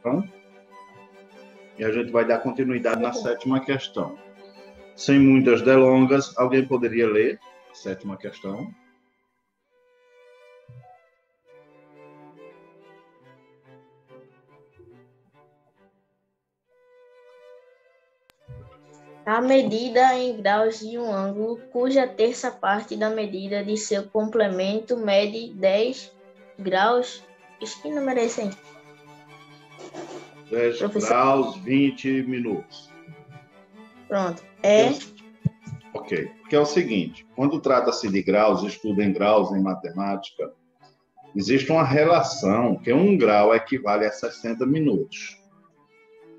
questão e a gente vai dar continuidade na sétima questão. Sem muitas delongas, alguém poderia ler a sétima questão? A medida em graus de um ângulo cuja terça parte da medida de seu complemento mede 10 graus. Que número é esse aí? 10 graus, 20 minutos. Pronto. Ok. Porque é o seguinte, quando trata-se de graus, estudo em graus em matemática, existe uma relação que 1 grau equivale a 60 minutos.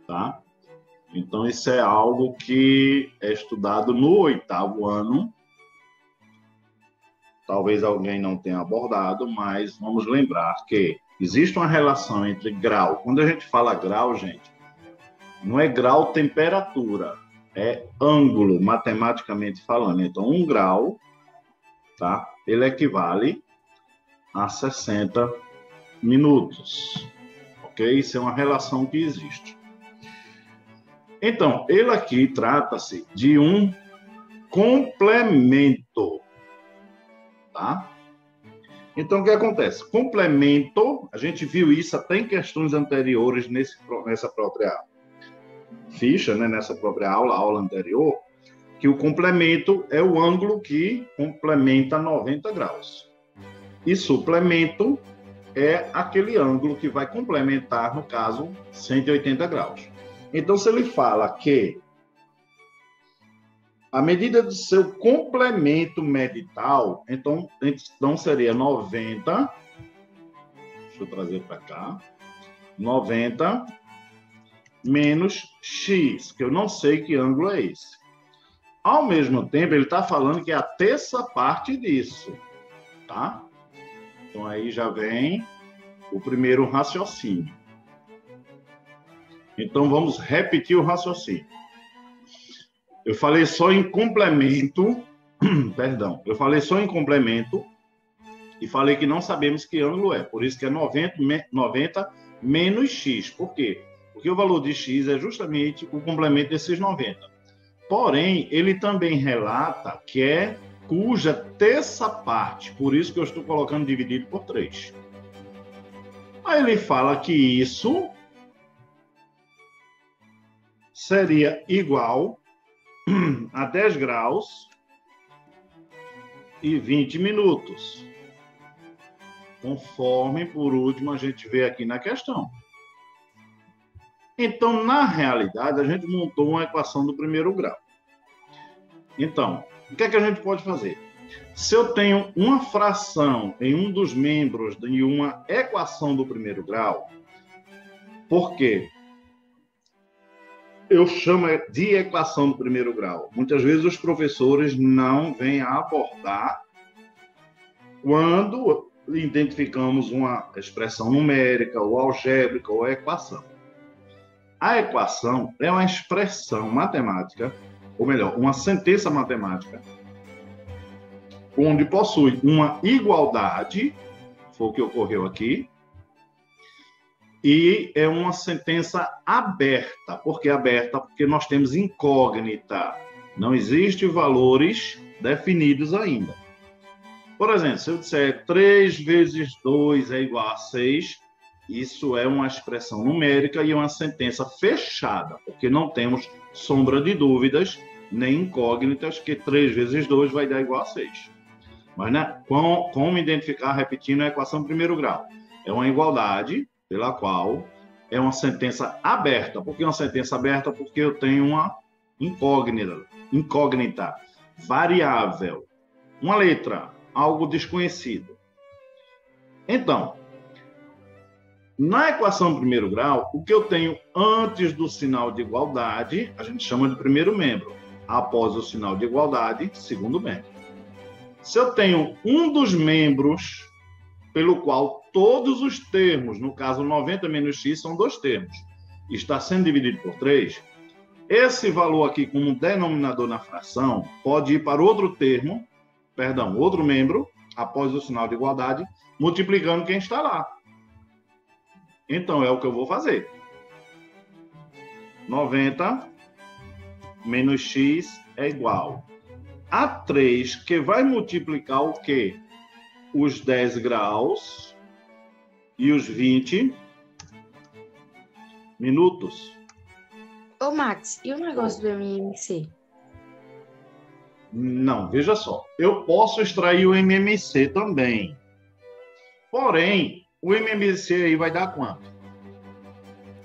Tá? Então, isso é algo que é estudado no 8º ano. Talvez alguém não tenha abordado, mas vamos lembrar que existe uma relação entre grau. Quando a gente fala grau, gente, não é grau temperatura, é ângulo, matematicamente falando. Então, 1 grau, tá? Ele equivale a 60 minutos. Ok? Isso é uma relação que existe. Então, ele aqui trata-se de um complemento, tá? Então, o que acontece? Complemento, a gente viu isso até em questões anteriores nessa própria ficha, né? Nessa própria aula anterior, que o complemento é o ângulo que complementa 90 graus. E suplemento é aquele ângulo que vai complementar, no caso, 180 graus. Então, se ele fala que a medida do seu complemento mede tal, então seria 90, deixa eu trazer para cá, 90 menos x, que eu não sei que ângulo é esse. Ao mesmo tempo, ele está falando que é a terça parte disso, tá? Então, aí já vem o primeiro raciocínio. Então, vamos repetir o raciocínio. Eu falei só em complemento, perdão, eu falei só em complemento e falei que não sabemos que ângulo é, por isso que é 90 menos x. Por quê? Porque o valor de x é justamente o complemento desses 90. Porém, ele também relata que é cuja terça parte, por isso que eu estou colocando dividido por 3. Aí ele fala que isso seria igual a 10 graus e 20 minutos, conforme, por último, a gente vê aqui na questão. Então, na realidade, a gente montou uma equação do primeiro grau. Então, o que é que a gente pode fazer? Se eu tenho uma fração em um dos membros de uma equação do primeiro grau, por quê? Eu chamo de equação do primeiro grau. Muitas vezes os professores não vêm a abordar quando identificamos uma expressão numérica, ou algébrica, ou equação. A equação é uma expressão matemática, ou melhor, uma sentença matemática, onde possui uma igualdade, foi o que ocorreu aqui, e é uma sentença aberta. Por que aberta? Porque nós temos incógnita. Não existem valores definidos ainda. Por exemplo, se eu disser 3 vezes 2 é igual a 6, isso é uma expressão numérica e uma sentença fechada, porque não temos sombra de dúvidas, nem incógnitas, que 3 vezes 2 vai dar igual a 6. Mas, né, como identificar, repetindo, a equação do primeiro grau? É uma igualdade pela qual é uma sentença aberta. Por que uma sentença aberta? Porque eu tenho uma incógnita, variável, uma letra, algo desconhecido. Então, na equação do primeiro grau, o que eu tenho antes do sinal de igualdade, a gente chama de primeiro membro. Após o sinal de igualdade, segundo membro. Se eu tenho um dos membros pelo qual todos os termos, no caso 90 menos x, são 2 termos, está sendo dividido por 3, esse valor aqui como denominador na fração pode ir para outro termo, perdão, outro membro, após o sinal de igualdade, multiplicando quem está lá. Então, é o que eu vou fazer. 90 menos x é igual a 3, que vai multiplicar o quê? Os 10 graus e os 20 minutos. Ô, Max, e o negócio do MMC? Não, veja só. Eu posso extrair o MMC também. Porém, o MMC aí vai dar quanto?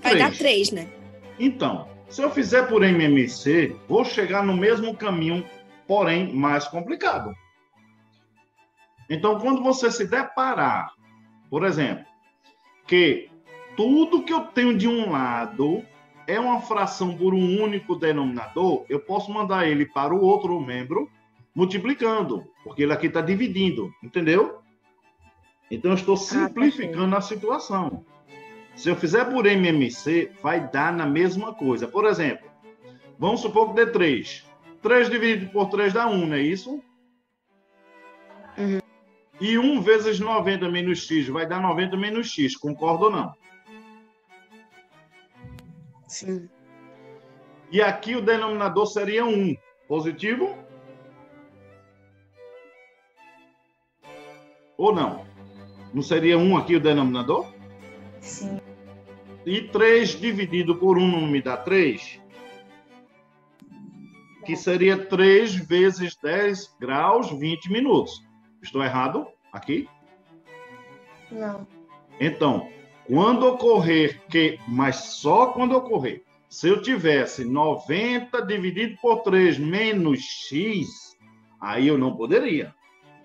Vai dar 3, né? Então, se eu fizer por MMC, vou chegar no mesmo caminho, porém mais complicado. Então, quando você se deparar, por exemplo, que tudo que eu tenho de um lado é uma fração por um único denominador, eu posso mandar ele para o outro membro multiplicando, porque ele aqui está dividindo, entendeu? Então, eu estou simplificando a situação. Se eu fizer por MMC, vai dar na mesma coisa. Por exemplo, vamos supor que dê 3. 3 dividido por 3 dá 1, não é isso? Uhum. E 1 vezes 90 menos x vai dar 90 menos x, concorda ou não? Sim. E aqui o denominador seria 1. Positivo? Ou não? Não seria 1 aqui o denominador? Sim. E 3 dividido por 1 não me dá 3? Que seria 3 vezes 10 graus, 20 minutos. Estou errado aqui? Não. Então, quando ocorrer que, mas só quando ocorrer, se eu tivesse 90 dividido por 3 menos x, aí eu não poderia.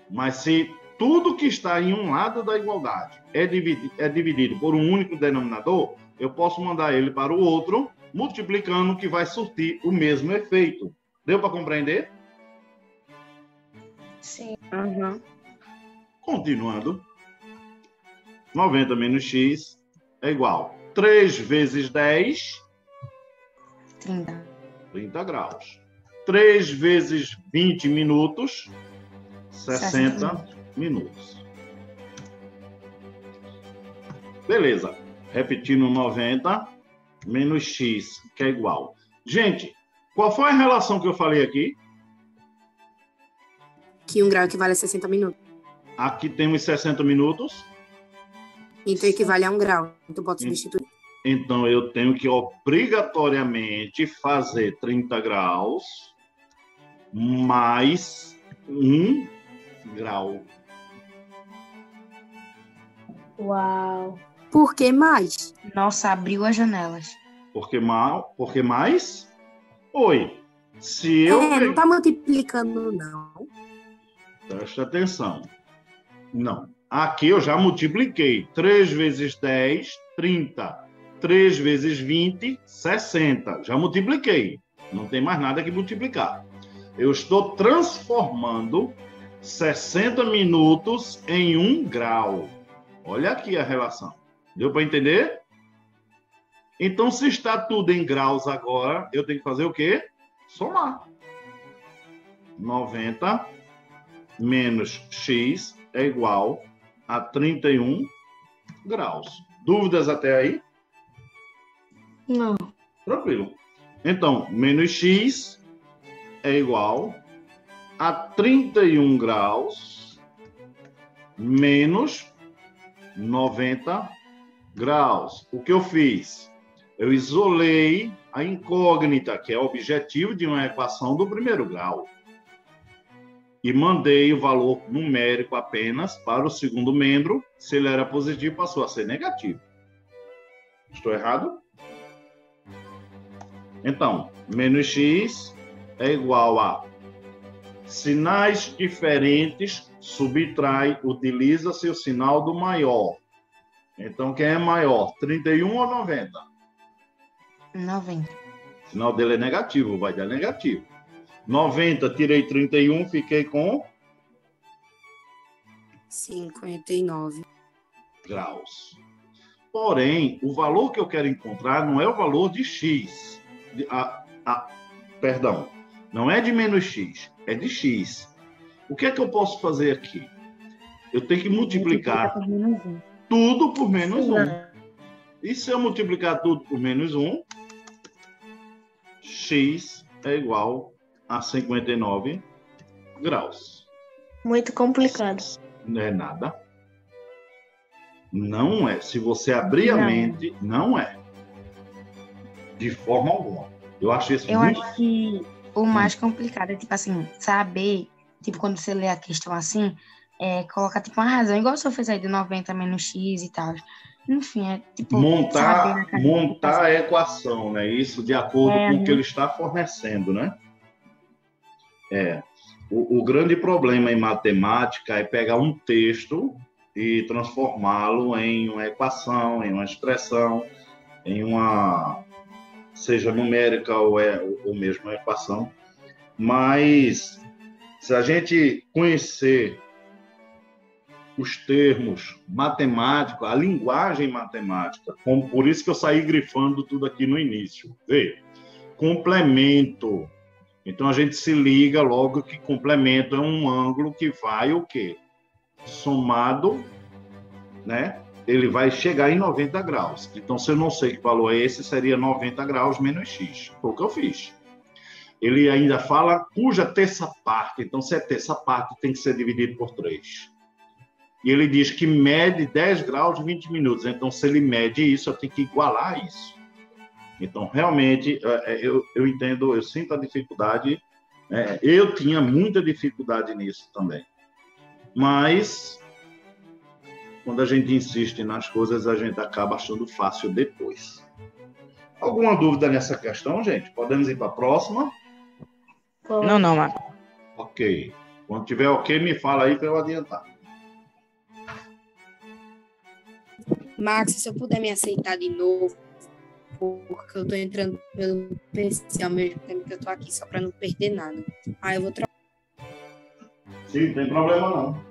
Mas se tudo que está em um lado da igualdade é dividido por um único denominador, eu posso mandar ele para o outro, multiplicando, que vai surtir o mesmo efeito. Deu para compreender? Sim. Uhum. Continuando. 90 menos x é igual a 3 vezes 10, 30 graus. 3 vezes 20 minutos, 60 minutos. Beleza. Repetindo 90 menos x, que é igual. Gente, qual foi a relação que eu falei aqui? Que 1 grau equivale a 60 minutos. Aqui temos 60 minutos. Então equivale a 1 grau. Então pode substituir. Então eu tenho que obrigatoriamente fazer 30 graus mais 1 grau. Uau. Por que mais? Nossa, abriu as janelas. Porque mais? Oi. Se eu... não está multiplicando, não. Presta atenção. Não. Aqui eu já multipliquei. 3 vezes 10, 30. 3 vezes 20, 60. Já multipliquei. Não tem mais nada que multiplicar. Eu estou transformando 60 minutos em 1 grau. Olha aqui a relação. Deu para entender? Então, se está tudo em graus agora, eu tenho que fazer o quê? Somar. 90 menos x é igual a 31 graus. Dúvidas até aí? Não. Tranquilo. Então, menos x é igual a 31 graus menos 90 graus. O que eu fiz? Eu isolei a incógnita, que é o objetivo de uma equação do primeiro grau. E mandei o valor numérico apenas para o segundo membro. Se ele era positivo, passou a ser negativo. Estou errado? Então, menos x é igual a sinais diferentes, subtrai, utiliza-se o sinal do maior. Então, quem é maior? 31 ou 90? 90. O sinal dele é negativo, vai dar negativo. 90, tirei 31, fiquei com 59 graus. Porém, o valor que eu quero encontrar não é o valor de x. Perdão, não é de menos x, é de x. O que é que eu posso fazer aqui? Eu tenho que multiplicar tudo por menos 1. E se eu multiplicar tudo por menos 1, x é igual a 59 graus. Muito complicado. Não é nada. Não é. Se você abrir a Não. mente, não é. De forma alguma. Eu acho isso Eu muito... acho que o mais complicado é, tipo assim, saber, tipo, quando você lê a questão assim, colocar, tipo, uma razão, igual o senhor fez aí do 90 menos X e tal. Enfim, é, tipo, saber na montar a equação, né? Isso de acordo com o que ele está fornecendo, né? O grande problema em matemática é pegar um texto e transformá-lo em uma equação, em uma expressão, em uma, seja numérica ou mesmo uma equação. Mas se a gente conhecer os termos matemáticos, a linguagem matemática, por isso que eu saí grifando tudo aqui no início. Vê, complemento. Então, a gente se liga logo que complemento é um ângulo que vai o quê? Somado, né? Ele vai chegar em 90 graus. Então, se eu não sei que valor é esse, seria 90 graus menos x. Foi o que eu fiz. Ele ainda fala cuja terça parte. Então, se é terça parte, tem que ser dividido por 3. E ele diz que mede 10 graus de 20 minutos. Então, se ele mede isso, eu tenho que igualar isso. Então, realmente, eu entendo, eu sinto a dificuldade. Eu tinha muita dificuldade nisso também. Mas, quando a gente insiste nas coisas, a gente acaba achando fácil depois. Alguma dúvida nessa questão, gente? Podemos ir para a próxima? Não, Marcos. Ok. Quando tiver ok, me fala aí para eu adiantar. Max, se eu puder me aceitar de novo, porque eu tô entrando pelo PC ao mesmo tempo que eu tô aqui, só para não perder nada. Aí eu vou trocar. Sim, não tem problema não.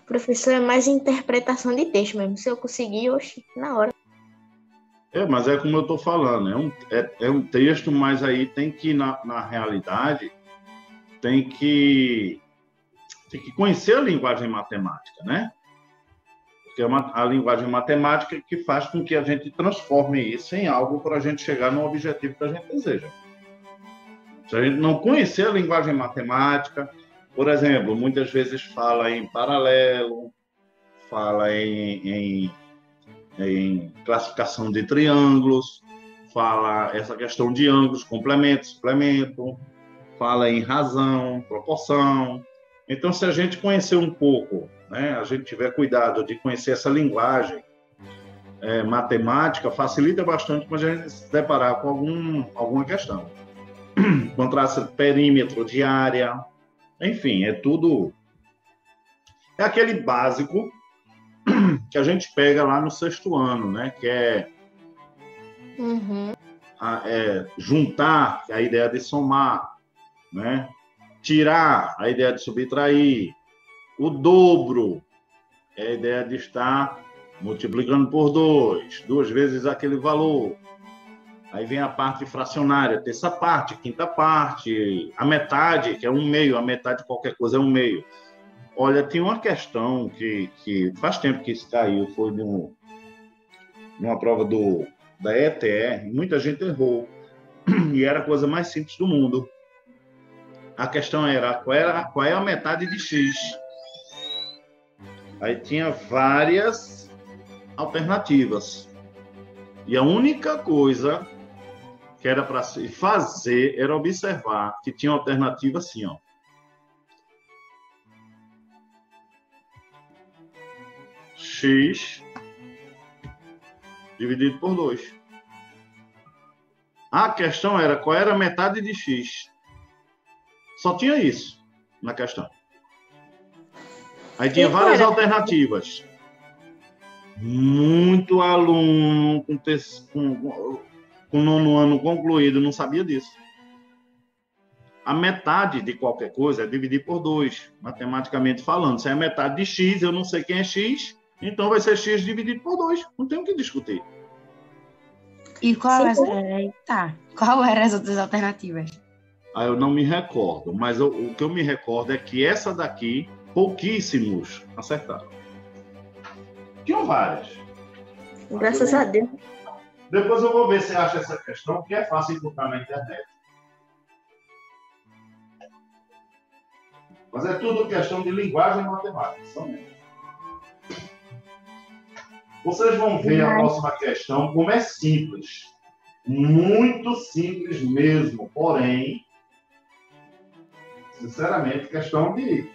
Professor, é mais interpretação de texto mesmo. Se eu conseguir, oxi, na hora. Mas é como eu estou falando, é um texto, mas aí tem que, na realidade, tem que conhecer a linguagem matemática, né? Porque é a linguagem matemática que faz com que a gente transforme isso em algo para a gente chegar no objetivo que a gente deseja. Se a gente não conhecer a linguagem matemática, por exemplo, muitas vezes fala em paralelo, fala em classificação de triângulos, fala essa questão de ângulos, complemento, suplemento, fala em razão, proporção. Então, se a gente conhecer um pouco, né, a gente tiver cuidado de conhecer essa linguagem matemática, facilita bastante para a gente se deparar com alguma questão. Encontrar perímetro de área, enfim, é tudo... É aquele básico que a gente pega lá no 6º ano, né, que é juntar, que é a ideia de somar, né? Tirar, a ideia de subtrair, o dobro é a ideia de estar multiplicando por 2 vezes aquele valor. Aí vem a parte fracionária, terça parte, quinta parte, a metade, que é 1/2, a metade de qualquer coisa é 1/2. Olha, tinha uma questão que faz tempo que isso caiu, foi numa prova da ETE, muita gente errou, e era a coisa mais simples do mundo. A questão era qual é a metade de x? Aí tinha várias alternativas. E a única coisa que era para se fazer era observar que tinha uma alternativa assim, ó. X dividido por 2. A questão era qual era a metade de x. Só tinha isso na questão. Aí tinha várias alternativas. Muito aluno com 9º ano concluído não sabia disso. A metade de qualquer coisa é dividir por 2, matematicamente falando. Se é a metade de x, eu não sei quem é x, então vai ser x dividido por 2. Não tem o que discutir. E qual eram as outras alternativas? Eu não me recordo, mas o que eu me recordo é que essa daqui, pouquíssimos acertaram. Tinham várias. Graças a Deus. Depois eu vou ver se acha essa questão, que é fácil encontrar na internet. Mas é tudo questão de linguagem e matemática, somente. Vocês vão ver a próxima questão como é simples. Muito simples mesmo. Porém, sinceramente, questão de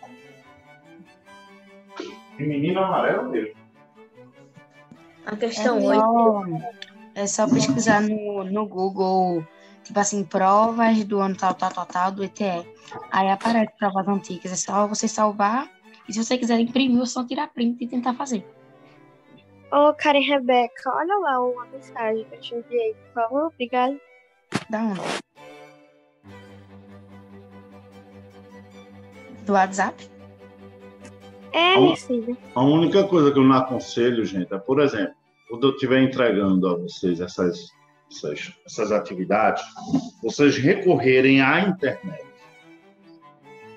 menino amarelo mesmo. A questão 8. É só pesquisar no Google, tipo assim, provas do ano tal, do ETE. Aí aparece provas antigas. É só você salvar. E se você quiser imprimir, é só tirar print e tentar fazer. Ô, Karen Rebeca, olha lá uma mensagem que eu te enviei, por favor. Obrigada. Da onde? Do WhatsApp? É, minha filha. A única coisa que eu não aconselho, gente, é, por exemplo, quando eu estiver entregando a vocês essas atividades, vocês recorrerem à internet.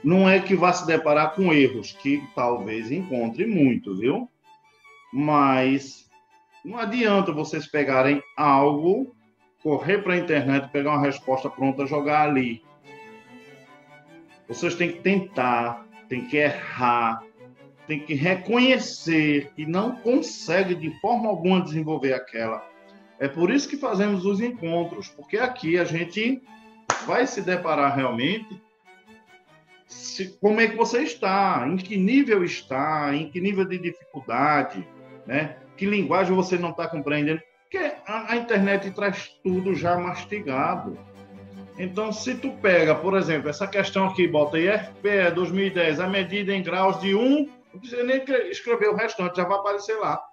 Não é que vá se deparar com erros, que talvez encontre muito, viu? Mas não adianta vocês pegarem algo, correr para a internet, pegar uma resposta pronta, jogar ali. Vocês têm que tentar, têm que errar, tem que reconhecer que não consegue de forma alguma desenvolver aquela. É por isso que fazemos os encontros, porque aqui a gente vai se deparar realmente como é que você está, em que nível está, em que nível de dificuldade, né? Que linguagem você não está compreendendo. Porque a internet traz tudo já mastigado. Então, se tu pega, por exemplo, essa questão aqui, bota IFPE 2010, a medida em graus de 1, não precisa nem escrever o restante, já vai aparecer lá.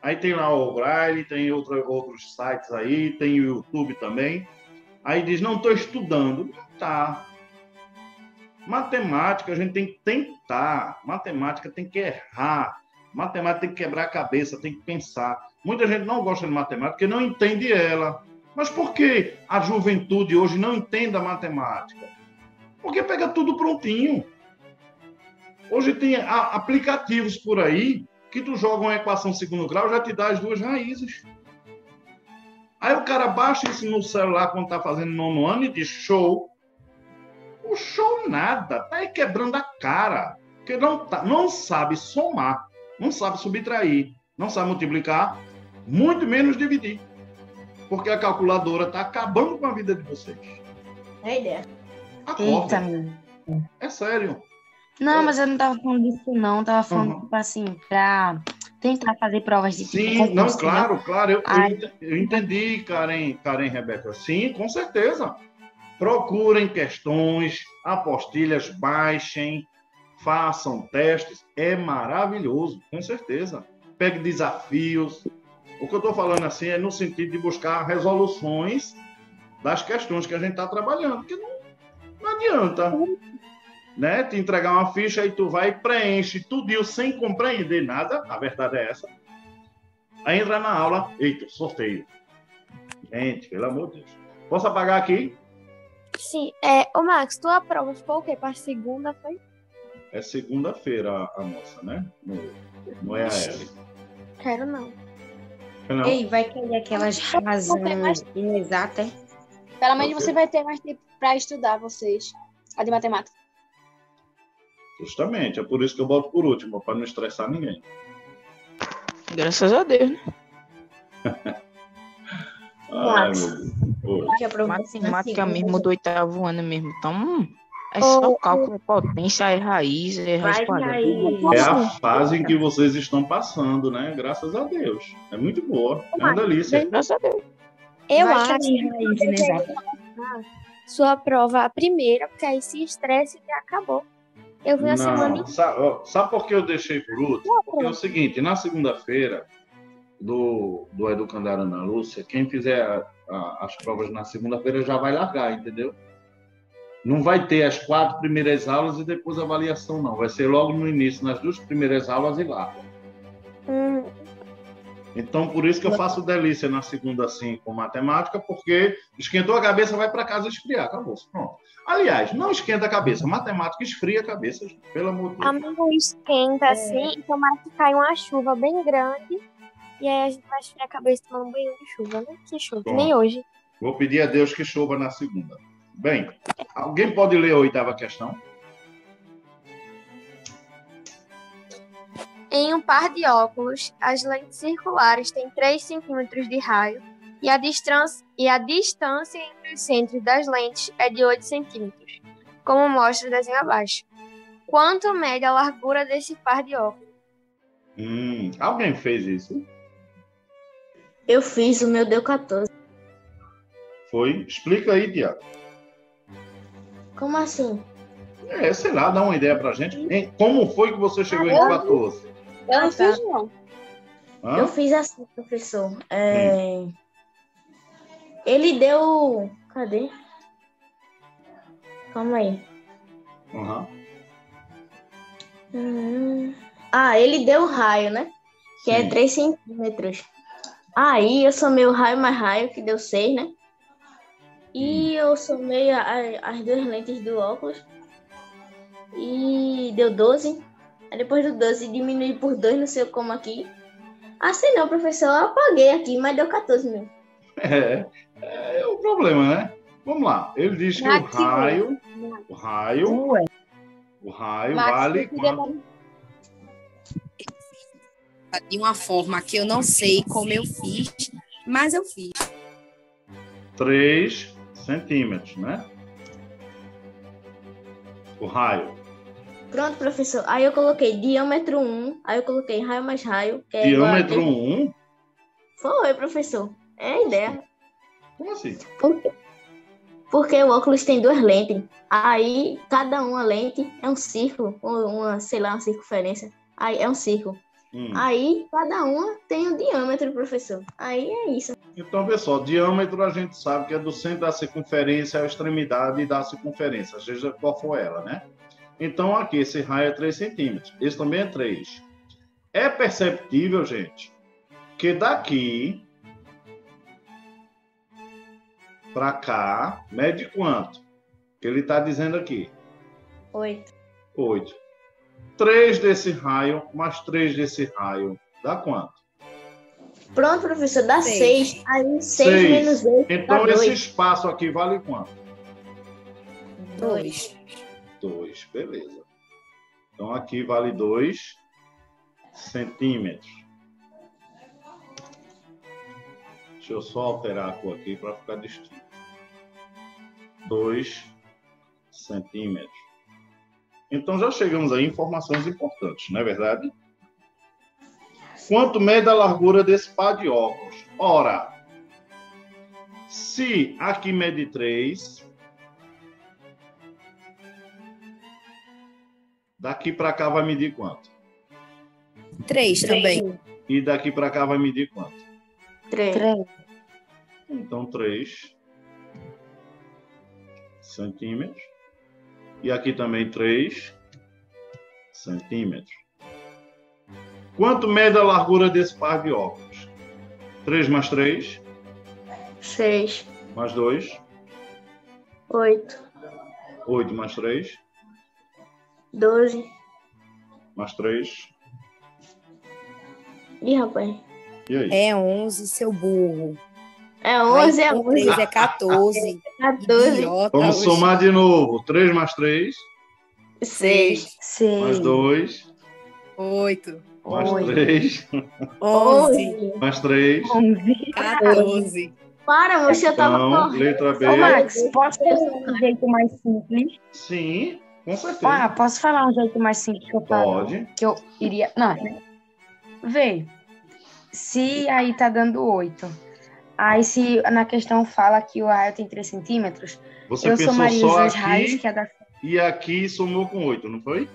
Aí tem lá o Braille, tem outros sites aí, tem o YouTube também. Aí diz, não estou estudando. Não está. Matemática, a gente tem que tentar. Matemática tem que errar. Matemática tem que quebrar a cabeça, tem que pensar. Muita gente não gosta de matemática porque não entende ela. Mas por que a juventude hoje não entende a matemática? Porque pega tudo prontinho. Hoje tem aplicativos por aí que tu joga uma equação segundo grau, já te dá as duas raízes. Aí o cara baixa isso no celular quando está fazendo 9º ano e diz show. O show nada, tá aí quebrando a cara. Porque não sabe somar, não sabe subtrair, não sabe multiplicar, muito menos dividir. Porque a calculadora está acabando com a vida de vocês. É ideia. Acorda. É sério. Não, mas eu não tava falando disso, não. Eu tava falando, tipo assim, pra tentar fazer provas de tipo Sim, concurso, não, claro, né? claro. Eu entendi, Karen Rebeca. Sim, com certeza. Procurem questões, apostilhas, baixem, façam testes. É maravilhoso, com certeza. Pegue desafios. O que eu estou falando assim é no sentido de buscar resoluções das questões que a gente está trabalhando. Porque não adianta, né, te entregar uma ficha e tu vai e preenche tudo sem compreender nada. A verdade é essa. Aí entra na aula, eita, sorteio. Gente, pelo amor de Deus. Posso apagar aqui? Sim. Ô, Max, tua prova ficou o quê? Para segunda, foi? É segunda-feira a nossa, né? No EAL. Quero não. Não. Ei, vai cair aquelas razões inexatas. Pelo menos você vai ter mais tempo para estudar, vocês. A de matemática. Justamente, é por isso que eu boto por último, para não estressar ninguém. Graças a Deus, né? Ai, meu Deus. Matemática mesmo do 8º ano mesmo. Então, é só cálculo, potência, é raiz, é raiz quadrada. É a fase em que vocês estão passando, né? Graças a Deus. É muito boa. É uma delícia. Graças a Deus. Eu Vai acho cair que raiz você inexata. deve colocar sua prova a primeira, porque aí se estresse já acabou. Eu vi a semana Não, sabe por que eu deixei por último? Porque é o seguinte, na segunda-feira do Educando Ana Lúcia, quem fizer as provas na segunda-feira já vai largar, entendeu? Não vai ter as 4 primeiras aulas e depois a avaliação, não. Vai ser logo no início, nas 2 primeiras aulas e larga. Então, por isso que eu faço delícia na segunda, assim, com matemática, porque esquentou a cabeça, vai para casa esfriar, acabou. Pronto. Aliás, não esquenta a cabeça. Matemática esfria a cabeça, gente. Pelo amor de A Deus. minha esquenta assim, e tomara que caia uma chuva bem grande. E aí a gente vai esfriar a cabeça e tomar um banho de chuva, né? Que chuva, que nem hoje. Vou pedir a Deus que chova na segunda. Bem, alguém pode ler a 8ª questão? Em um par de óculos, as lentes circulares têm 3 centímetros de raio e a distância entre os centros das lentes é de 8 centímetros, como mostra o desenho abaixo. Quanto mede a largura desse par de óculos? Alguém fez isso? Eu fiz, o meu deu 14. Foi? Explica aí, Tiago. Como assim? Sei lá, dá uma ideia pra gente. Como foi que você chegou em 14? Eu não fiz, não. Hã? Eu fiz assim, professor. Ele deu... Cadê? Calma aí. Uhum. Ele deu raio, né? Que é 3 centímetros. Aí eu somei o raio mais raio, que deu 6, né? E eu somei as 2 lentes do óculos. E deu 12. Aí depois do 12 diminui por 2, não sei como aqui. Assim não, professor, eu apaguei aqui, mas deu 14 mil. É o problema, né? Vamos lá. Ele diz que Max, o raio Max, vale quanto? De uma forma que eu não sei como eu fiz, mas eu fiz. 3 centímetros, né? O raio. Pronto, professor. Aí eu coloquei diâmetro 1, aí eu coloquei raio mais raio. Que é Diâmetro igual 1? Foi, professor. É a ideia. Como assim? Por quê? Porque o óculos tem 2 lentes. Aí, cada uma lente é um círculo, ou uma circunferência. Aí é um círculo. Aí, cada uma tem um diâmetro, professor. Aí é isso. Então, pessoal, diâmetro a gente sabe que é do centro da circunferência à extremidade da circunferência, seja qual for ela, né? Então, aqui, esse raio é 3 centímetros. Esse também é 3. É perceptível, gente, que daqui para cá, mede quanto? Que ele está dizendo aqui. 8. 8. 3 desse raio mais 3 desse raio dá quanto? Pronto, professor, dá 6. 6. Aí 6 6. menos 8 Então, dá 2. esse espaço aqui vale quanto? 2. 2, beleza. Então, aqui vale 2 centímetros. Deixa eu só alterar a cor aqui para ficar distinto. 2 centímetros. Então, já chegamos aí em informações importantes, não é verdade? Quanto mede a largura desse par de óculos? Ora, se aqui mede 3, daqui para cá vai medir quanto? 3 também. E daqui para cá vai medir quanto? 3. Então, 3 centímetros. E aqui também 3 centímetros. Quanto mede a largura desse par de óculos? 3 mais 3? 6. Mais 2? 8. 8 mais 3? 12. Mais 3? Ih, rapaz. E aí? É 11, seu burro. É 11, é Aí, 11. 3 é 14. 14. Idiota. Vamos hoje. somar de novo. 3 mais 3? 6. Mais 2? 8. Mais Oi. 3? 11. Mais 3? 14. Para, moça, eu tava Então, correndo. letra B. Ô, Max, posso falar um jeito mais simples? Sim, com certeza. Posso falar um jeito mais simples que eu falo? Pode. Que eu iria... Não, vê. Se aí tá dando 8. Aí se na questão fala que o raio tem 3 centímetros, Você eu pensou somaria só os dois raios, aqui que é da... e aqui somou com 8, não foi?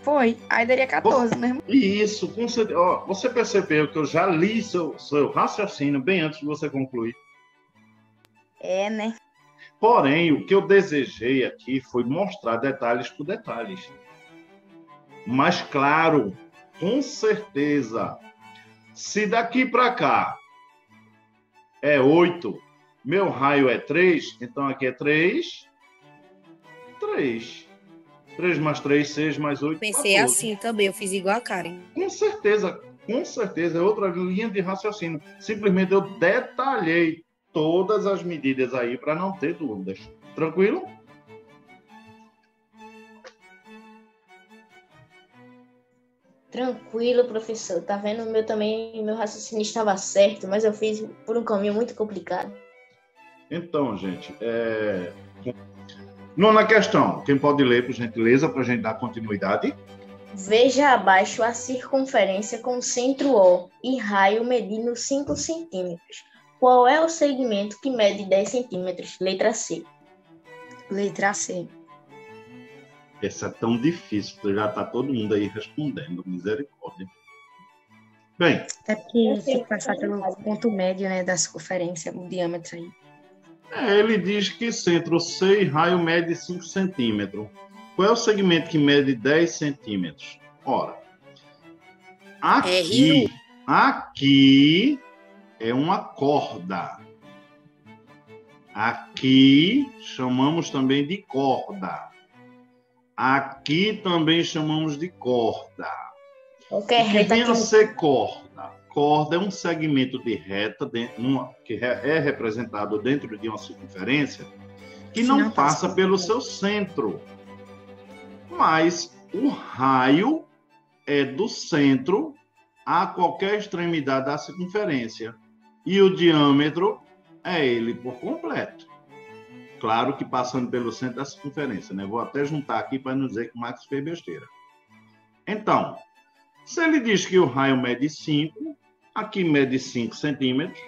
Foi. Aí daria 14 mesmo. Isso, com certeza. Ó, você percebeu que eu já li seu raciocínio bem antes de você concluir. É, né? Porém, o que eu desejei aqui foi mostrar detalhes por detalhes. Mas, claro, com certeza, se daqui para cá é 8, Meu raio é 3, então aqui é 3. 3. 3 mais 3, 6 mais 8, Pensei 14. assim também, eu fiz igual a Karen. Com certeza, é outra linha de raciocínio. Simplesmente eu detalhei todas as medidas aí para não ter dúvidas. Tranquilo? Tranquilo, professor. Tá vendo? Meu raciocínio estava certo, mas eu fiz por um caminho muito complicado. Então, gente, nona questão. Quem pode ler, por gentileza, para a gente dar continuidade? Veja abaixo a circunferência com centro O e raio medindo 5 centímetros. Qual é o segmento que mede 10 centímetros? Letra C. Letra C. Essa é tão difícil, que já está todo mundo aí respondendo. Misericórdia. Bem. É porque tem que passar pelo ponto médio, né, da circunferência, o diâmetro aí. Ele diz que centro C e raio mede 5 centímetros. Qual é o segmento que mede 10 centímetros? Ora, aqui é uma corda. Aqui chamamos também de corda. Aqui também chamamos de corda. O que vem a ser corda? Corda é um segmento de reta que é representado dentro de uma circunferência que não passa pelo seu centro. Mas o raio é do centro a qualquer extremidade da circunferência. E o diâmetro é ele por completo. Claro que passando pelo centro da circunferência, né? Vou até juntar aqui para não dizer que o Max fez besteira. Então, se ele diz que o raio mede 5, aqui mede 5 centímetros.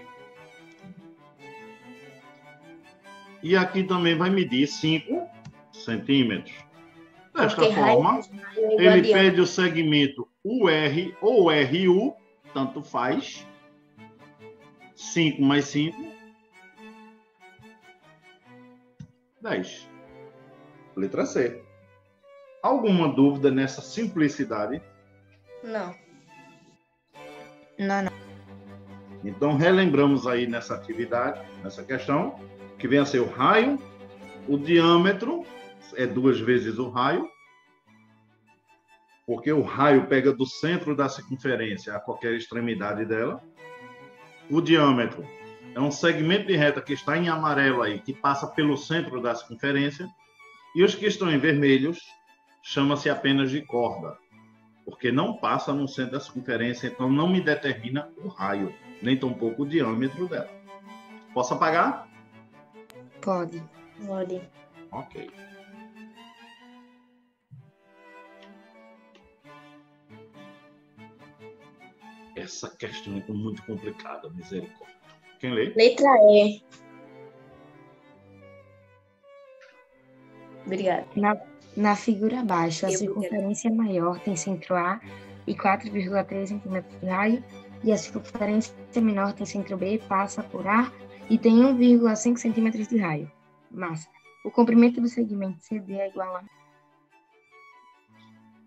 E aqui também vai medir 5 centímetros. Desta forma, ele pede o segmento UR ou RU, tanto faz. 5 mais 5. 10. Letra C. Alguma dúvida nessa simplicidade? Não. Não. Então, relembramos aí nessa atividade, nessa questão, que vem a ser o raio, o diâmetro, é 2 vezes o raio, porque o raio pega do centro da circunferência a qualquer extremidade dela. O diâmetro é um segmento de reta que está em amarelo aí, que passa pelo centro da circunferência. E os que estão em vermelhos chama-se apenas de corda, porque não passa no centro da circunferência, então não me determina o raio, nem tampouco o diâmetro dela. Posso apagar? Pode. Ok. Essa questão é muito complicada, misericórdia. Quem lê? Letra E. Obrigada. Na figura abaixo, a circunferência maior tem centro A e 4,3 centímetros de raio, e a circunferência menor tem centro B, passa por A e tem 1,5 centímetros de raio. Massa. O comprimento do segmento CD é igual a...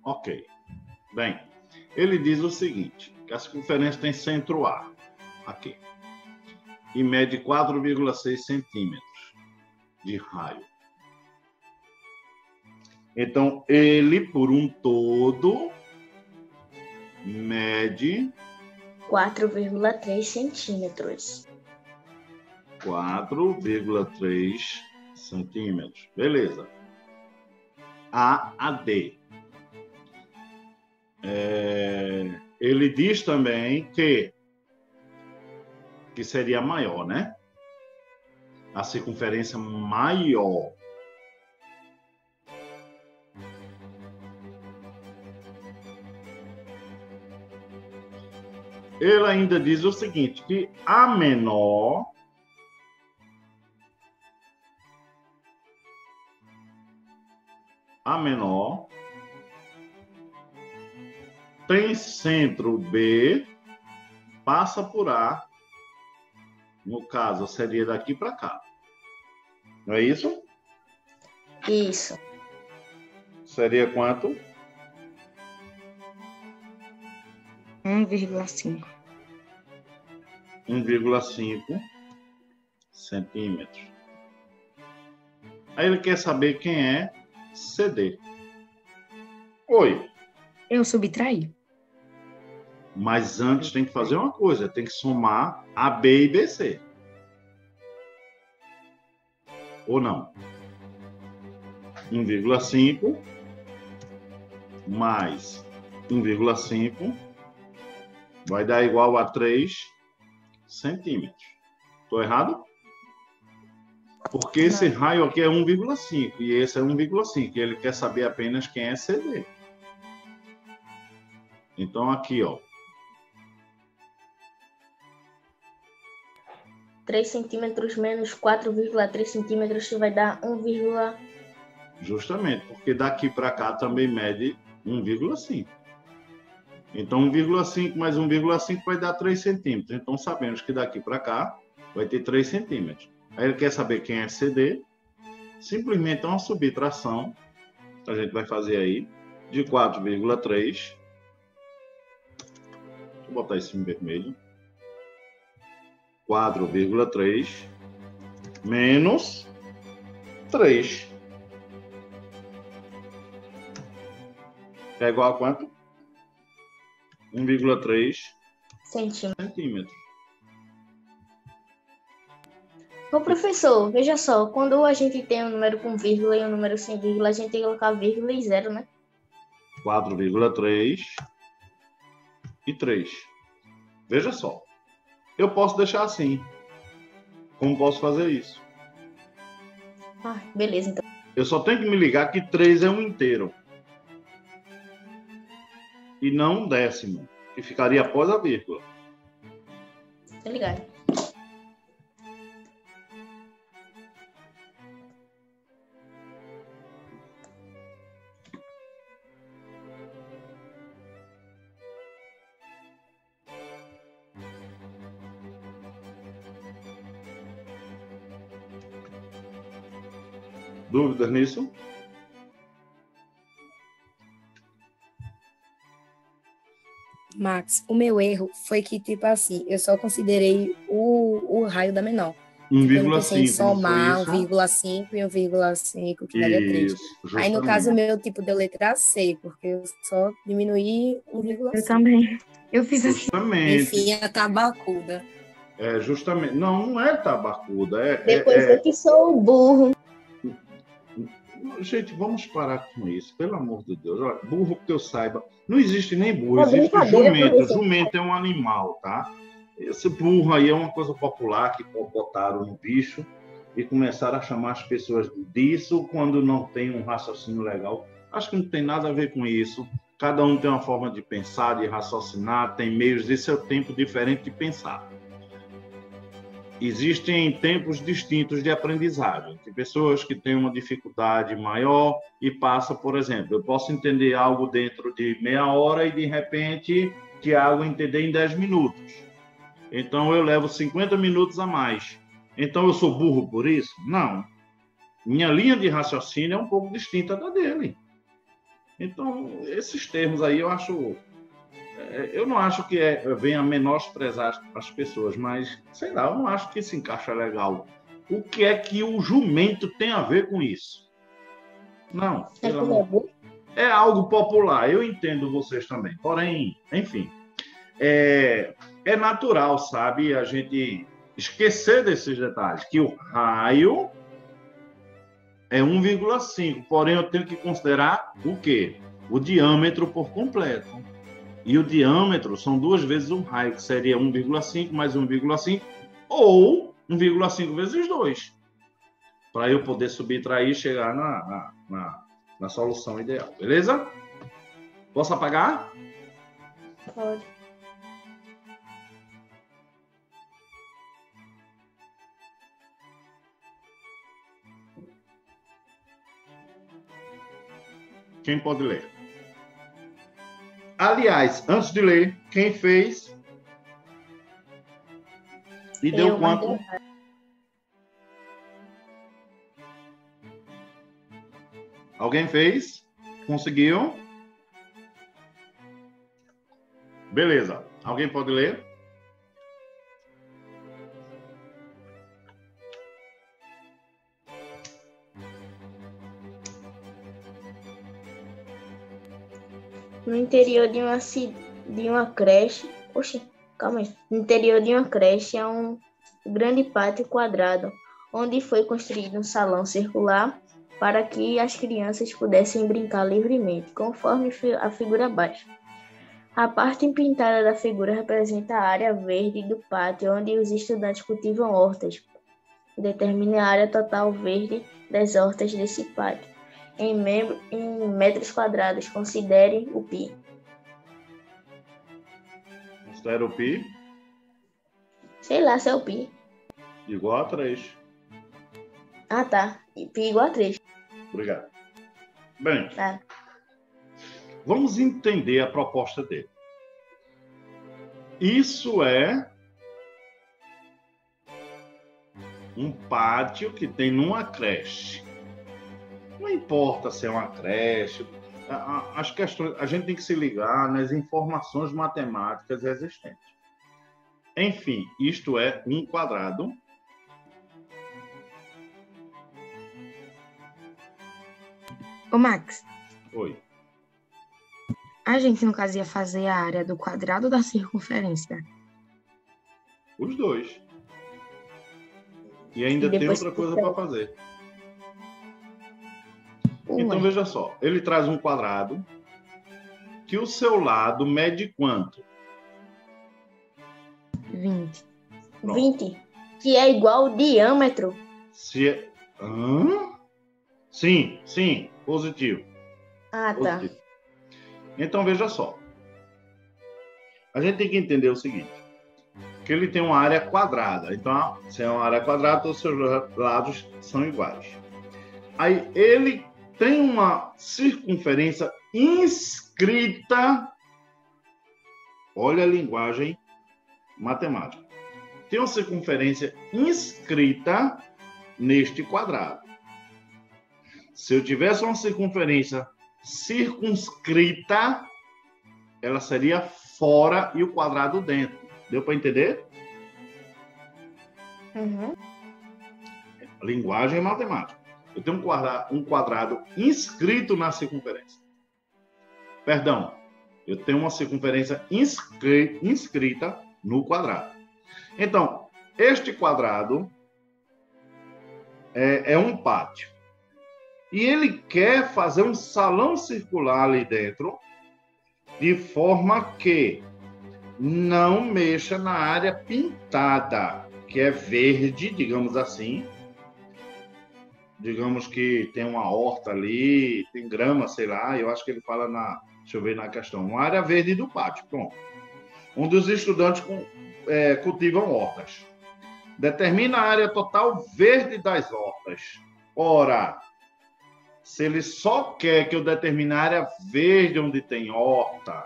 Ok. Bem, ele diz o seguinte, que a circunferência tem centro A, aqui, e mede 4,6 centímetros de raio. Então, ele, por um todo, mede 4,3 centímetros. 4,3 centímetros. Beleza. A a D. Ele diz também que seria maior, né? A circunferência maior. Ele ainda diz o seguinte, que a menor tem centro B, passa por A, no caso, seria daqui para cá. Não é isso? Isso. Seria quanto? 1,5. 1,5 centímetros. Aí ele quer saber quem é CD. Oi. Eu subtraí. Mas antes tem que fazer uma coisa, tem que somar A, B e BC. Ou não? 1,5 mais 1,5 vai dar igual a 3 centímetros. Estou errado? Porque esse raio aqui é 1,5 e esse é 1,5. E ele quer saber apenas quem é CD. Então, aqui, ó. 3 centímetros menos 4,3 centímetros vai dar 1, justamente, porque daqui para cá também mede 1,5. Então, 1,5 mais 1,5 vai dar 3 centímetros. Então, sabemos que daqui para cá vai ter 3 centímetros. Aí ele quer saber quem é CD. Simplesmente é uma subtração. A gente vai fazer aí de 4,3. Deixa eu botar isso em vermelho. 4,3 menos 3. É igual a quanto? 1,3 centímetros. Ô, professor, veja só, quando a gente tem um número com vírgula e um número sem vírgula, a gente tem que colocar vírgula e zero, né? 4,3 e 3. Veja só. Eu posso deixar assim. Como posso fazer isso? Ah, beleza, então. Eu só tenho que me ligar que 3 é um inteiro. E não um décimo, que ficaria após a vírgula. Tá ligado? Dúvidas nisso? Max, o meu erro foi que, tipo assim, eu só considerei o raio da menor. 1,5. Eu não pensei em somar não foi isso? 1,5 e 1,5, que daria 3. Isso, Aí, no caso, o meu tipo deu letra C, porque eu só diminuí 1,5. Eu também. Eu fiz assim. Justamente. Enfim, a tabacuda. É, justamente. Não, não é tabacuda. Depois eu que sou o burro. Gente, vamos parar com isso, pelo amor de Deus. Olha, burro que eu saiba. Não existe nem burro, É existe brincadeira, jumento. professor. Jumento é um animal, tá? Esse burro aí é uma coisa popular que botaram no bicho e começaram a chamar as pessoas disso quando não tem um raciocínio legal. Acho que não tem nada a ver com isso. Cada um tem uma forma de pensar, de raciocinar, tem meios, esse é o tempo diferente de pensar. Existem tempos distintos de aprendizagem. Tem pessoas que têm uma dificuldade maior e passa, por exemplo, eu posso entender algo dentro de meia hora e, de repente, Tiago entender em 10 minutos. Então, eu levo 50 minutos a mais. Então, eu sou burro por isso? Não. Minha linha de raciocínio é um pouco distinta da dele. Então, esses termos aí eu acho... Eu não acho que venha menosprezar as pessoas, mas, sei lá, eu não acho que se encaixa legal. O que é que o jumento tem a ver com isso? Não. É algo popular, eu entendo vocês também. Porém, enfim, é natural, sabe, a gente esquecer desses detalhes, que o raio é 1,5, porém eu tenho que considerar o quê? O diâmetro por completo. E o diâmetro são 2 vezes o raio, que seria 1,5 mais 1,5, ou 1,5 vezes 2, para eu poder subtrair e chegar na solução ideal. Beleza? Posso apagar? Pode. Quem pode ler? Aliás, antes de ler, quem fez e deu quanto? Alguém fez? Conseguiu? Beleza. Alguém pode ler? no interior de uma creche. Oxe, calma aí. No interior de uma creche há um grande pátio quadrado, onde foi construído um salão circular para que as crianças pudessem brincar livremente, conforme a figura abaixo. A parte pintada da figura representa a área verde do pátio, onde os estudantes cultivam hortas. Determine a área total verde das hortas desse pátio. Em metros quadrados, considere o pi. Considera o pi Sei lá se é o pi. igual a 3. Ah, tá. E pi igual a 3. Obrigado. Bem, Tá. vamos entender a proposta dele. Isso é um pátio que tem numa creche. Não importa se é uma creche, as questões, a gente tem que se ligar nas informações matemáticas existentes. Enfim, isto é um quadrado. Ô, Max, Oi. a gente, no caso, ia fazer a área do quadrado ou da circunferência? Os dois. E ainda E tem depois outra tu coisa pega. para fazer. Ué, Então, veja só. Ele traz um quadrado que o seu lado mede quanto? 20. Pronto. 20, que é igual ao diâmetro. Se é... Hã? Sim, sim. Positivo. Ah, tá. Positivo. Então, veja só. A gente tem que entender o seguinte. Que ele tem uma área quadrada. Então, se é uma área quadrada, todos os seus lados são iguais. Aí, ele tem uma circunferência inscrita. Olha a linguagem matemática. Tem uma circunferência inscrita neste quadrado. Se eu tivesse uma circunferência circunscrita, ela seria fora e o quadrado dentro. Deu para entender? Uhum. Linguagem matemática. Eu tenho um quadrado inscrito na circunferência. Perdão, eu tenho uma circunferência inscrita no quadrado. Então, este quadrado é um pátio. E ele quer fazer um salão circular ali dentro, de forma que não mexa na área pintada, que é verde, digamos assim. Digamos que tem uma horta ali, tem grama, sei lá, eu acho que ele fala deixa eu ver na questão, uma área verde do pátio, pronto. Onde os estudantes cultivam hortas. Determina a área total verde das hortas. Ora, se ele só quer que eu determine a área verde onde tem horta,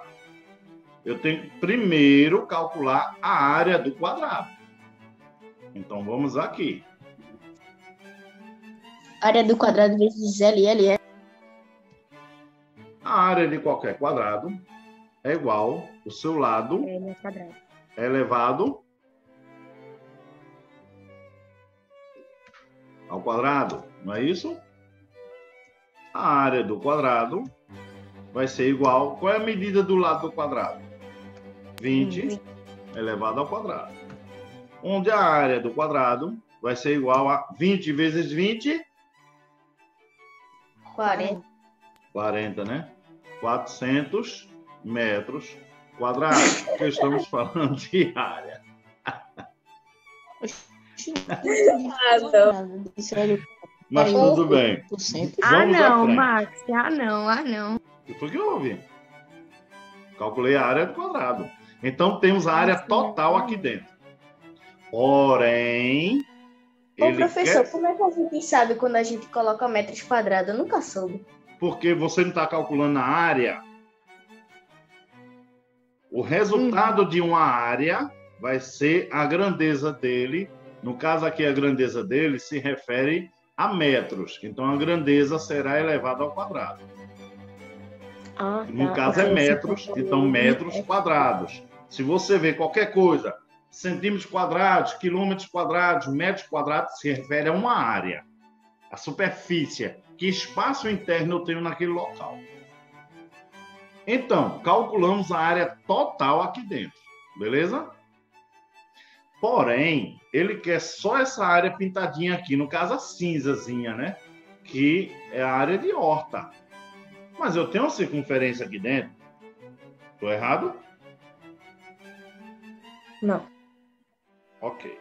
eu tenho que primeiro calcular a área do quadrado. Então, vamos aqui. Área do quadrado vezes L é. A área de qualquer quadrado é igual o seu lado L ao quadrado. elevado ao quadrado, não é isso? A área do quadrado vai ser igual... Qual é a medida do lado do quadrado? 20 elevado ao quadrado. Onde a área do quadrado vai ser igual a 20 vezes 20... 40. 40, né? 400 metros quadrados. Porque estamos falando de área. Mas tudo bem. Ah, Vamos à não, frente. Max. Ah, não. O que foi que eu ouvi? Calculei a área do quadrado. Então, temos a área total aqui dentro. Porém, Ô, professor, como é que a gente sabe quando a gente coloca metros quadrados? Eu nunca soube. Porque você não está calculando a área. O resultado de uma área vai ser a grandeza dele. No caso aqui, a grandeza dele se refere a metros. Então, a grandeza será elevada ao quadrado. Ah, tá. No caso, é metros, então metros quadrados. Se você vê qualquer coisa, centímetros quadrados, quilômetros quadrados, metros quadrados, se refere a uma área. A superfície. Que espaço interno eu tenho naquele local. Então, calculamos a área total aqui dentro, beleza? Porém, ele quer só essa área pintadinha aqui, no caso a cinzazinha, né? Que é a área de horta. Mas eu tenho uma circunferência aqui dentro. Estou errado? Não. Ok.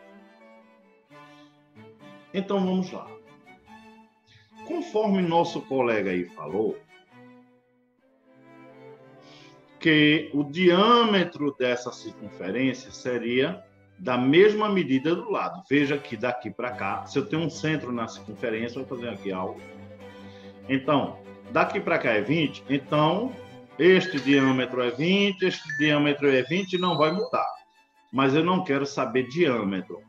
Então, vamos lá. Conforme nosso colega aí falou, que o diâmetro dessa circunferência seria da mesma medida do lado. Veja que daqui para cá, se eu tenho um centro na circunferência, vou fazer aqui algo. Então, daqui para cá é 20, então este diâmetro é 20, este diâmetro é 20, não vai mudar. Mas eu não quero saber diâmetro.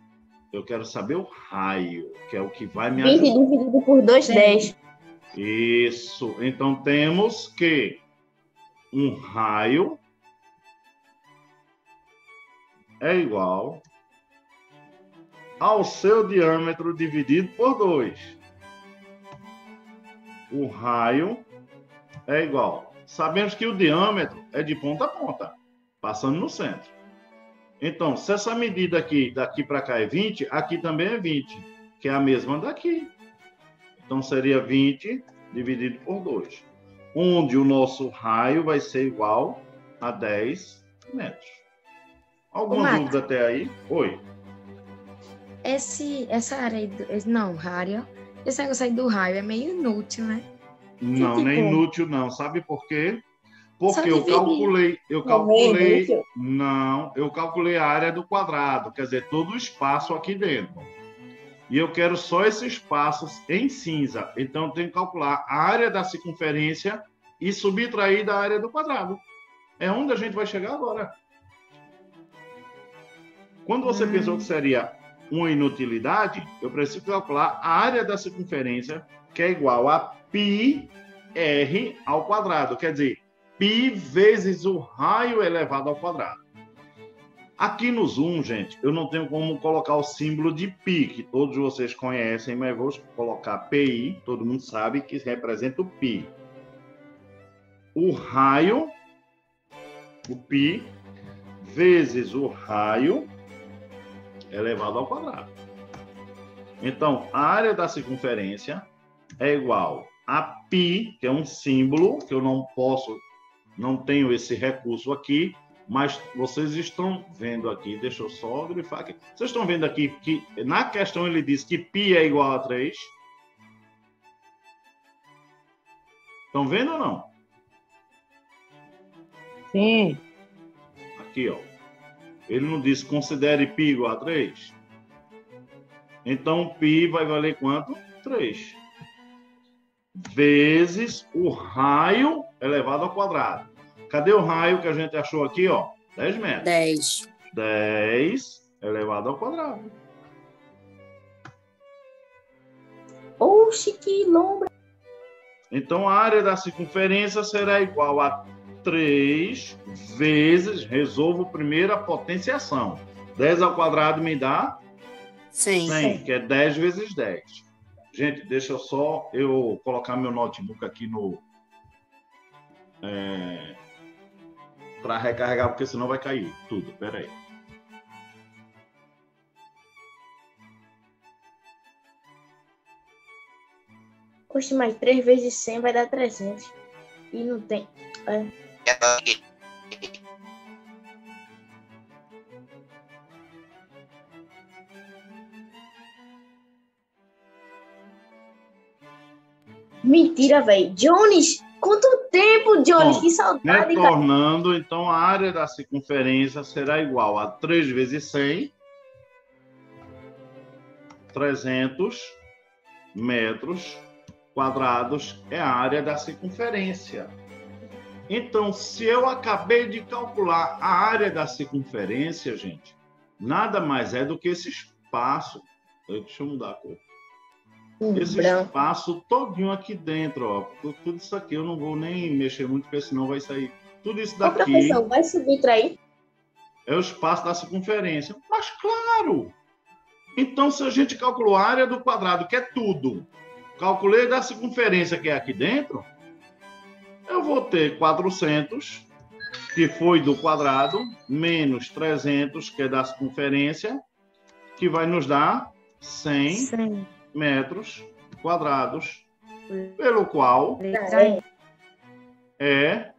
Eu quero saber o raio, que é o que vai me ajudar. 20 dividido por 2, 10. Isso. Então, temos que um raio é igual ao seu diâmetro dividido por 2. O raio é igual. Sabemos que o diâmetro é de ponta a ponta, passando no centro. Então, se essa medida aqui, daqui para cá é 20, aqui também é 20, que é a mesma daqui. Então, seria 20 dividido por 2. Onde o nosso raio vai ser igual a 10 metros. Alguma dúvida até aí? Oi. Essa área aí, esse negócio aí do raio é meio inútil, né? Não, tipo... não é inútil não. Sabe por quê? Porque eu calculei a área do quadrado, quer dizer, todo o espaço aqui dentro. E eu quero só esse espaço em cinza. Então, eu tenho que calcular a área da circunferência e subtrair da área do quadrado. É onde a gente vai chegar agora. Quando você pensou que seria uma inutilidade, eu preciso calcular a área da circunferência, que é igual a πr ao quadrado. Quer dizer, π vezes o raio elevado ao quadrado. Aqui no Zoom, gente, eu não tenho como colocar o símbolo de π, que todos vocês conhecem, mas vou colocar π, todo mundo sabe que representa o π. O raio, o π, vezes o raio elevado ao quadrado. Então, a área da circunferência é igual a π, que é um símbolo, que eu não tenho esse recurso aqui, mas vocês estão vendo aqui, deixa eu só grifar aqui. Vocês estão vendo aqui que na questão ele diz que π é igual a 3. Estão vendo ou não? Sim. Aqui, ó. Ele não diz considere π igual a 3? Então, π vai valer quanto? 3. Vezes o raio elevado ao quadrado. Cadê o raio que a gente achou aqui, ó? 10 metros. 10. 10 elevado ao quadrado. Oxe, que lombra. Então, a área da circunferência será igual a 3 vezes, resolvo primeiro a potenciação. 10 ao quadrado me dá 100, que é 10 vezes 10. Gente, deixa eu colocar meu notebook aqui para recarregar, porque senão vai cair tudo. Espera aí. Oxe, mas 3 vezes 100 vai dar 300. E não tem... Mentira, velho. Jones, quanto tempo, Jones? Bom, que saudade, retornando, cara. Então, a área da circunferência será igual a 3 vezes 100, 300 metros quadrados é a área da circunferência. Então, se eu acabei de calcular a área da circunferência, gente, nada mais é do que esse espaço. Deixa eu mudar a cor. Esse espaço todinho aqui dentro, ó. Tudo isso aqui eu não vou nem mexer muito, porque senão vai sair. Tudo isso daqui. Professor, vai subtrair? É o espaço da circunferência. Mas claro! Então, se a gente calculou a área do quadrado, que é tudo, calculei da circunferência, que é aqui dentro, Eu vou ter 400, que foi do quadrado, menos 300, que é da circunferência, que vai nos dar 100 metros quadrados, pelo qual é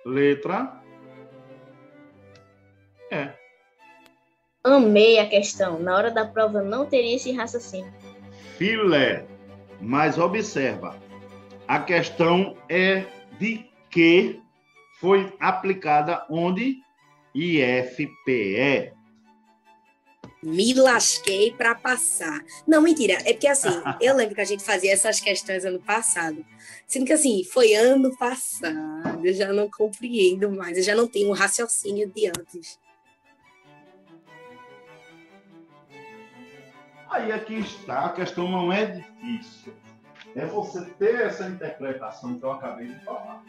letra E. Amei a questão. Na hora da prova eu não teria esse raciocínio. Filé. Mas observa, a questão é de que foi aplicada onde? IFPE. Me lasquei para passar. Não, mentira. É porque, assim, eu lembro que a gente fazia essas questões ano passado. Sendo que, assim, foi ano passado. Eu já não compreendo mais. Eu já não tenho o raciocínio de antes. Aí aqui está, a questão não é difícil. É você ter essa interpretação que eu acabei de falar.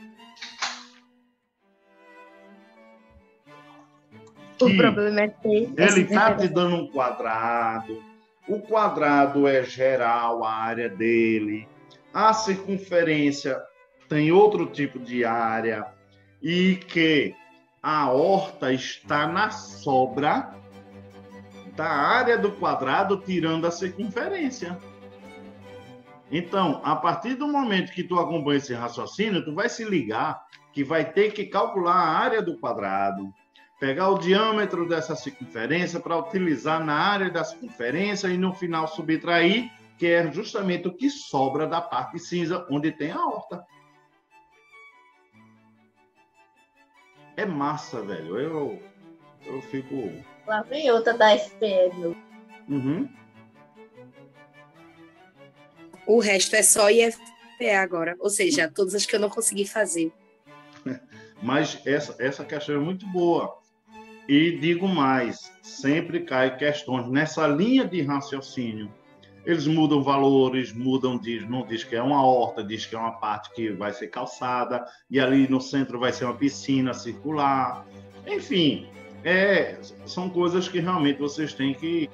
O problema é ter... Ele está te dando um quadrado. O quadrado é geral, a área dele. A circunferência tem outro tipo de área. E que a horta está na sobra da área do quadrado, tirando a circunferência. Então, a partir do momento que tu acompanha esse raciocínio, tu vai se ligar que vai ter que calcular a área do quadrado, pegar o diâmetro dessa circunferência para utilizar na área da circunferência e no final subtrair, que é justamente o que sobra da parte cinza, onde tem a horta. É massa, velho. Eu fico... Lá vem outra da FPE, meu. Uhum. O resto é só IFPE agora. Ou seja, todas as que eu não consegui fazer. Mas essa questão é muito boa. E digo mais, sempre cai questões nessa linha de raciocínio. Eles mudam valores, não diz que é uma horta, diz que é uma parte que vai ser calçada, e ali no centro vai ser uma piscina circular. Enfim, são coisas que realmente vocês têm que